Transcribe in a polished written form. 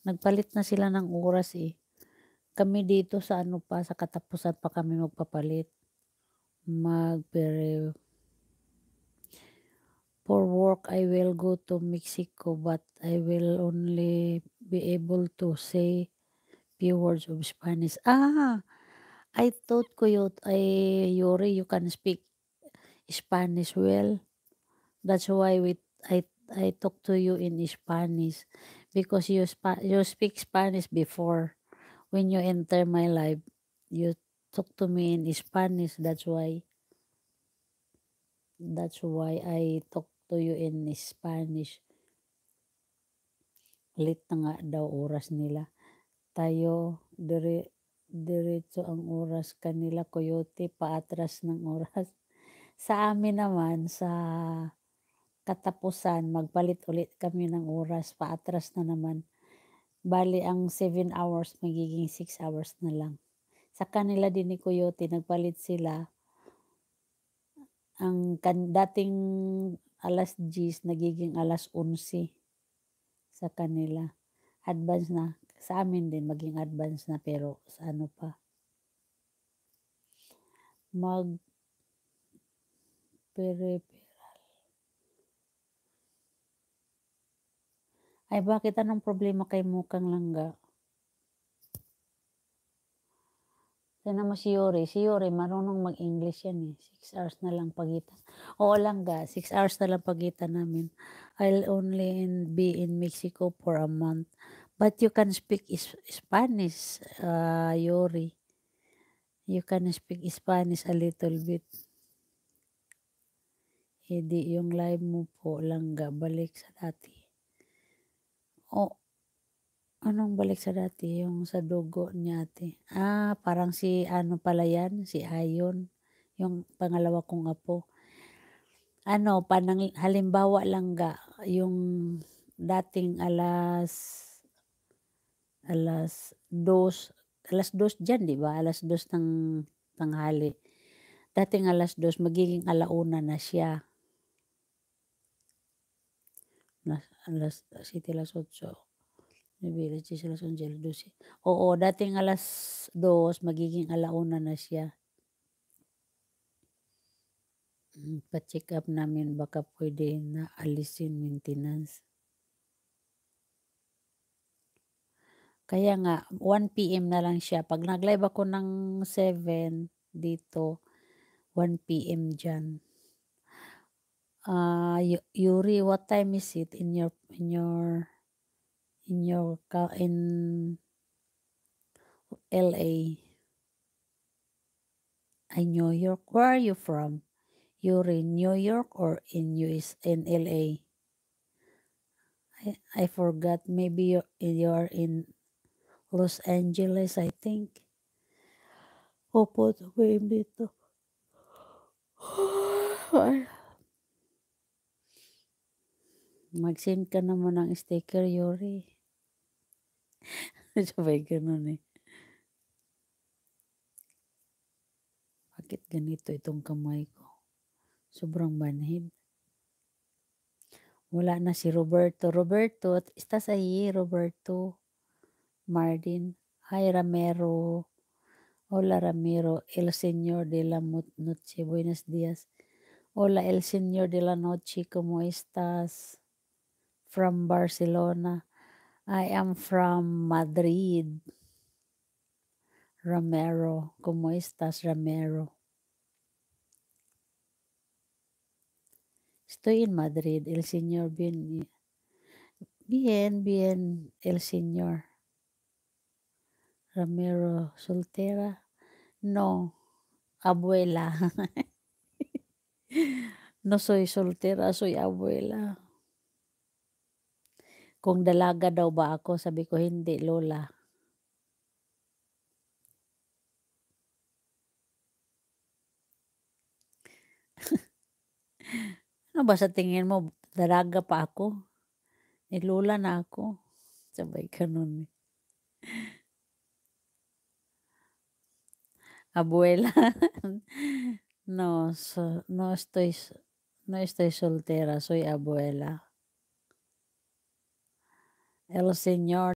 Nagpalit na sila ng oras, eh. Kami dito sa ano pa, sa katapusan pa kami magpapalit. Magpere For work, I will go to Mexico, but I will only be able to say few words of Spanish. I thought Yuri, you can speak Spanish well. That's why I talk to you in Spanish because you speak Spanish before. When you enter my life, you talk to me in Spanish. That's why I talk to you in Spanish. Late na nga daw oras nila. Tayo diretso ang oras, kanila coyote paatras ng oras. Sa amin naman sa katapusan magpalit ulit kami ng oras, paatras na naman. Bale ang 7 hours magiging 6 hours na lang. Sa kanila din ni coyote nagpalit sila, ang dating 10:00 nagiging 11:00 sa kanila. Advance na. Sa amin din maging advance na pero sa ano pa. Ay bakit anong problema kay Mukang Langga? Tignan mo si Yuri marunong mag-English yan, eh, 6 hours na lang pagitan. Oo Langga, 6 hours na lang pagitan namin. I'll only be in Mexico for a month. But you can speak Spanish, Yuri. You can speak Spanish a little bit. Eh di yung live mo po Langga, balik sa dati. Anong balik sa dati? Yung sa dugo ni ate. Parang si ano pala yan, si Ayon, yung pangalawa kong apo. Halimbawa Langga, yung dating alas 2 diyan, 'di ba? 2:00 ng tanghali. Dating 2:00 magiging 1:00 na siya. Alas 7, 8, 9, 10, 11, 12. Oo, dating 2:00 magiging 1:00 na siya. Pa-check up namin baka pwede na alisin maintenance. Kaya nga 1 PM na lang siya. 'Pag nag-live ako ng 7 dito, 1 PM diyan. Yuri, what time is it in LA? New York. Where are you from? Yuri, New York or in LA? I forgot. Maybe you're in Los Angeles, I think. Opo, sabihin dito. Mag-send ka naman ng sticker, Yuri. Sabay ganun, eh. Bakit ganito itong kamay ko? Sobrang manhid. Wala na si Roberto. Roberto, estás ahí, Roberto? Martin. Hi, Ramiro. Hola, Ramiro. El señor de la noche. Buenos días. Hola, el señor de la noche. ¿Cómo estás? From Barcelona. I am from Madrid. Ramiro. ¿Cómo estás, Ramiro? Estoy en Madrid. El señor bien, el señor. Ramiro, soltera. No, abuela. No soy soltera, soy abuela. Kung dalaga daw ba ako, sabi ko hindi, lola. Ano ba sa tingin mo, dalaga pa ako? Lola na ako. Sabay ganun, eh. Abuela. No estoy soltera, soy abuela. El señor